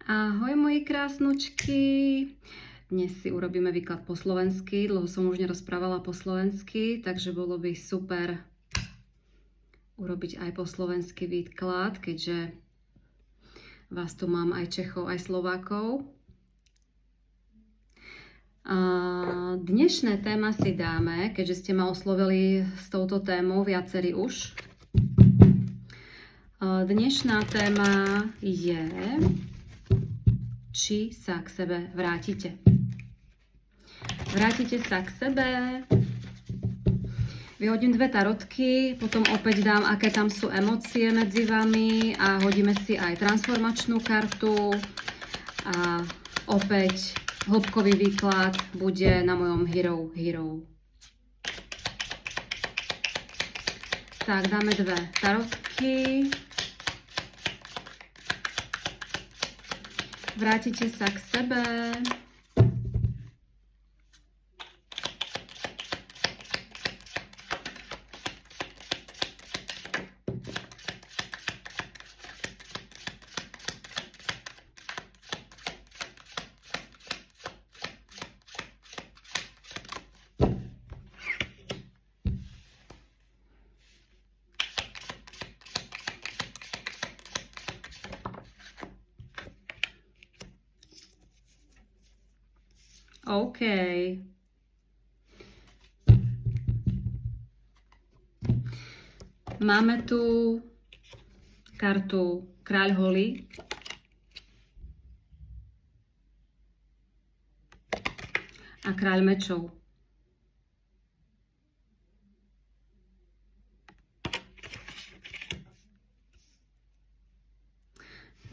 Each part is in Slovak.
Ahoj moji krásnočky. Dnes si urobíme výklad po slovensky. Dlho som už nerozprávala po slovensky, takže bolo by super urobiť aj po slovensky výklad, keďže vás tu mám aj Čechov, aj Slovákov. Dnešné téma si dáme, keďže ste ma oslovili s touto témou viacerí už. Dnešná téma je, či sa k sebe vrátite. Vrátite sa k sebe. Vyhodím dve tarotky, potom opäť dám, aké tam sú emócie medzi vami a hodíme si aj transformačnú kartu. A opäť hĺbkový výklad bude na mojom Hero. Tak, dáme dve tarotky. Vrátite sa k sebe. OK. Máme tu kartu Kráľ holí. A Kráľ mečov.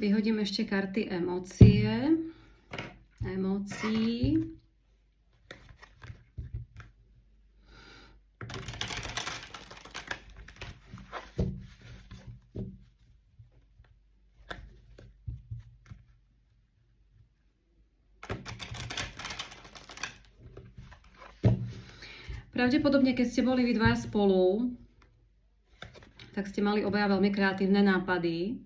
Vyhodím ešte karty emócií. Pravdepodobne, keď ste boli vy dvaja spolu, tak ste mali obaja veľmi kreatívne nápady.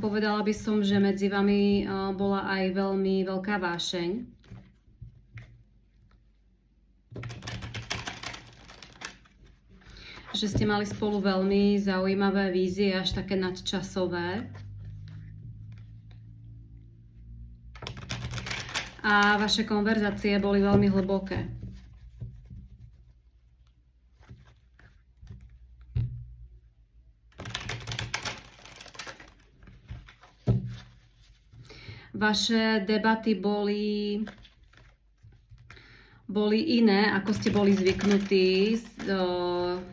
Povedala by som, že medzi vami bola aj veľmi veľká vášeň. Že ste mali spolu veľmi zaujímavé vízie, až také nadčasové. A vaše konverzácie boli veľmi hlboké. Vaše debaty boli iné, ako ste boli zvyknutí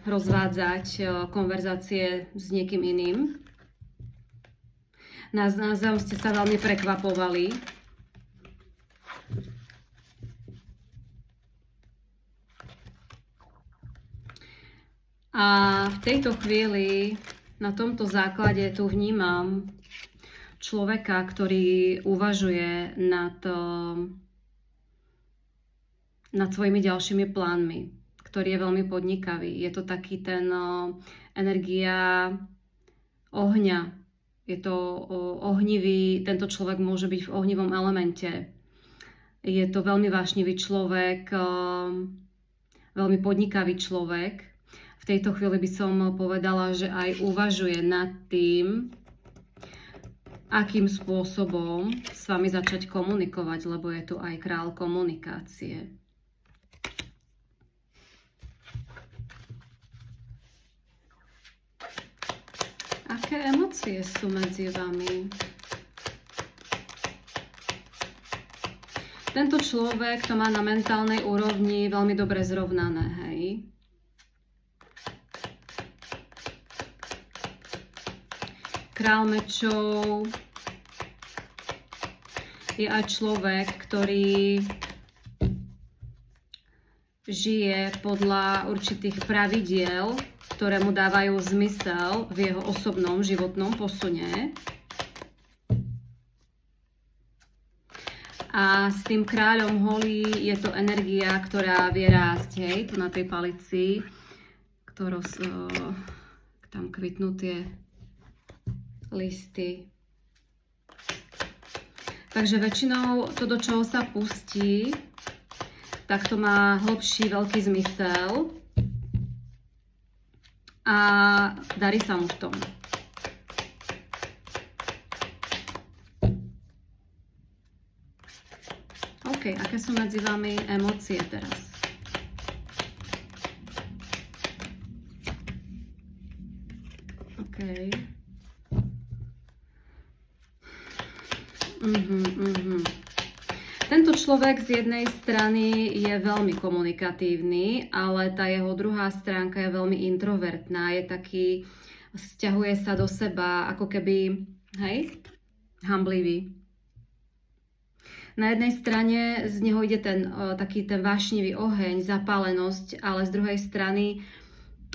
rozvádzať konverzácie s niekým iným. Navzájom ste sa veľmi prekvapovali. A v tejto chvíli, na tomto základe tu vnímam človeka, ktorý uvažuje nad svojimi ďalšími plánmi, ktorý je veľmi podnikavý. Je to taký ten energia ohňa. Je to ohnivý, tento človek môže byť v ohnivom elemente. Je to veľmi vášnivý človek, veľmi podnikavý človek. V tejto chvíli by som povedala, že aj uvažuje nad tým, akým spôsobom s vami začať komunikovať, lebo je tu aj kráľ komunikácie. Aké emócie sú medzi vami? Tento človek to má na mentálnej úrovni veľmi dobre zrovnané, hej? Kráľ mečov je aj človek, ktorý žije podľa určitých pravidiel, ktoré mu dávajú zmysel v jeho osobnom životnom posune. A s tým kráľom holí je to energia, ktorá vie rásť, hej, tu na tej palici, ktorú tam kvitnú tie listy. Takže väčšinou to, do čoho sa pustí, tak to má hlbší, veľký zmysel a darí sa mu v tom. OK, aké sú medzi vami emócie teraz? OK. Tento človek z jednej strany je veľmi komunikatívny, ale tá jeho druhá stránka je veľmi introvertná, je taký, sťahuje sa do seba, ako keby, hej, hamblivý. Na jednej strane z neho ide taký ten vášnivý oheň, zapálenosť, ale z druhej strany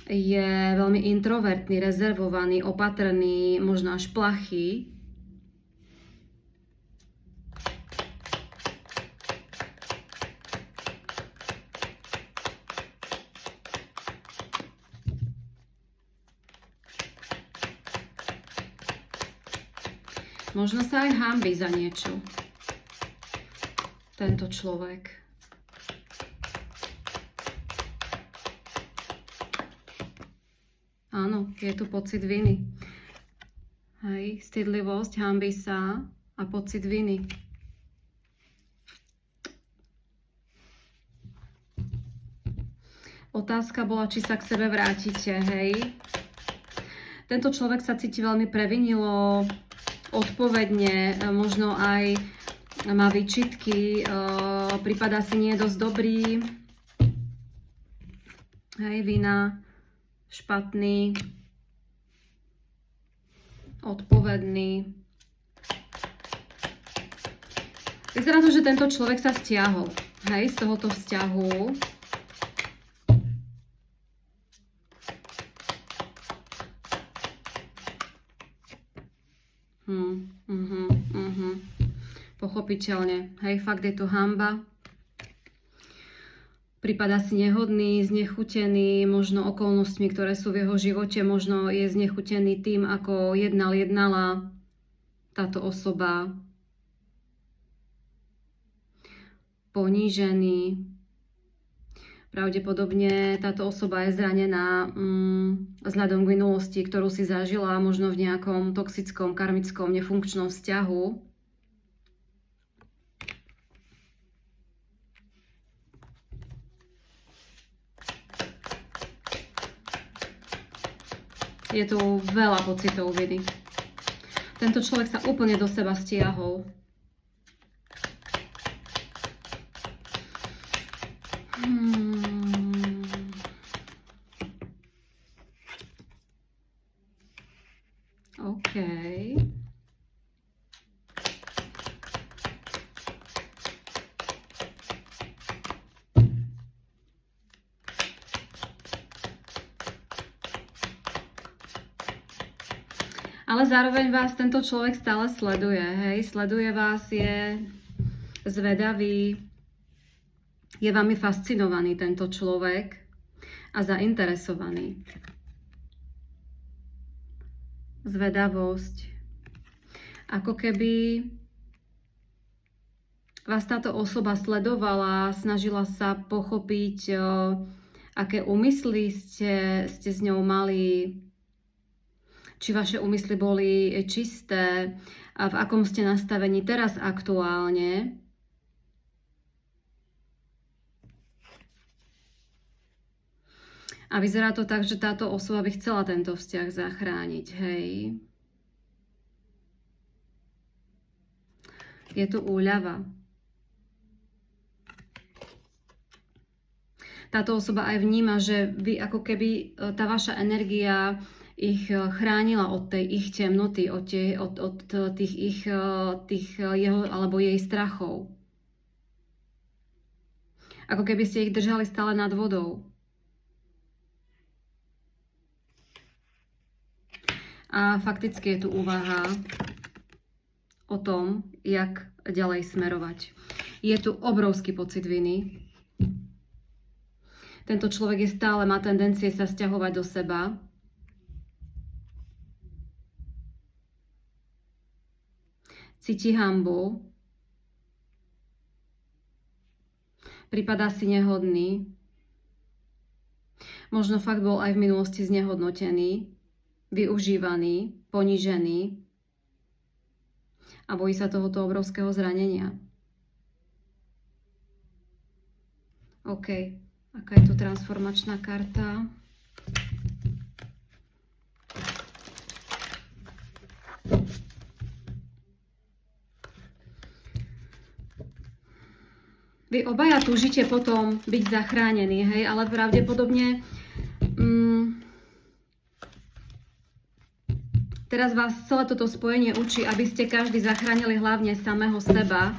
je veľmi introvertný, rezervovaný, opatrný, možno až plachý. Možno sa aj hanbí za niečo. Tento človek. Áno, je tu pocit viny. Hej, stydlivosť, hanbí sa a pocit viny. Otázka bola, či sa k sebe vrátite, hej. Tento človek sa cíti veľmi previnilo, odpovedne, možno aj má výčitky, prípada si nie je dosť dobrý, hej, vina, špatný, odpovedný. Vyzerá to, že tento človek sa stiahol, hej, z tohoto vzťahu. Pochopiteľne. Hej, fakt je tu hanba. Prípada si nehodný, znechutený, možno okolnostmi, ktoré sú v jeho živote. Možno je znechutený tým, ako jednala táto osoba. Ponížený. Pravdepodobne táto osoba je zranená vzhľadom k minulosti, ktorú si zažila, možno v nejakom toxickom, karmickom, nefunkčnom vzťahu. Je tu veľa pocitov viny. Tento človek sa úplne do seba stiahol. OK. Ale zároveň vás tento človek stále sleduje, hej? Sleduje vás, je zvedavý, je vami fascinovaný tento človek a zainteresovaný. Zvedavosť. Ako keby vás táto osoba sledovala, snažila sa pochopiť, aké úmysly ste s ňou mali, či vaše úmysly boli čisté a v akom ste nastavení teraz aktuálne. A vyzerá to tak, že táto osoba by chcela tento vzťah zachrániť, hej. Je tu úľava. Táto osoba aj vníma, že vy ako keby tá vaša energia ich chránila od tej ich temnoty, od tých jeho alebo jej strachov. Ako keby ste ich držali stále nad vodou. A fakticky je tu úvaha o tom, jak ďalej smerovať. Je tu obrovský pocit viny. Tento človek stále má tendencie sa sťahovať do seba. cíti hanbu, pripadá si nehodný, možno fakt bol aj v minulosti znehodnotený, využívaný, ponížený a bojí sa tohoto obrovského zranenia. OK, aká je tu transformačná karta? Vy obaja túžite potom byť zachránení, hej, ale pravdepodobne teraz vás celé toto spojenie učí, aby ste každý zachránili hlavne samého seba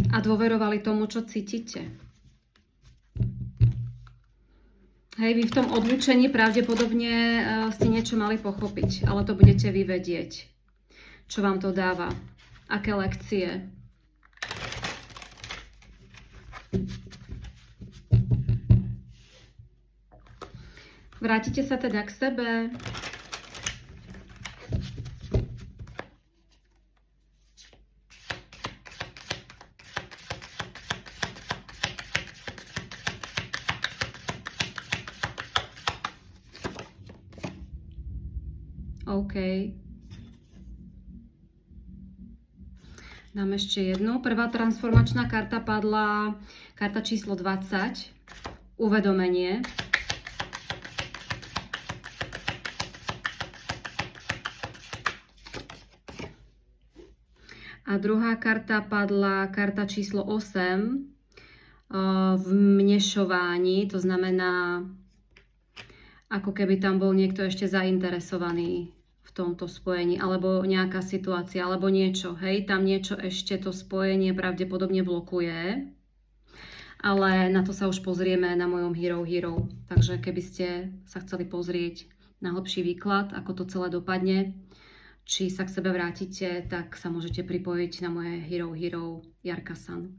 a dôverovali tomu, čo cítite. Hej, vy v tom odlúčení pravdepodobne ste niečo mali pochopiť, ale to budete vy vedieť. Čo vám to dáva? Aké lekcie? Vrátite sa teda k sebe. OK. Dám ešte jednu. Prvá transformačná karta padla, karta číslo 20, uvedomenie. A druhá karta padla, karta číslo 8, vmešování, to znamená, ako keby tam bol niekto ešte zainteresovaný v tomto spojení, alebo nejaká situácia, alebo niečo, hej, tam niečo ešte to spojenie pravdepodobne blokuje, ale na to sa už pozrieme na mojom Hero. Takže keby ste sa chceli pozrieť na hlbší výklad, ako to celé dopadne, či sa k sebe vrátite, tak sa môžete pripojiť na moje Hero Jarka San.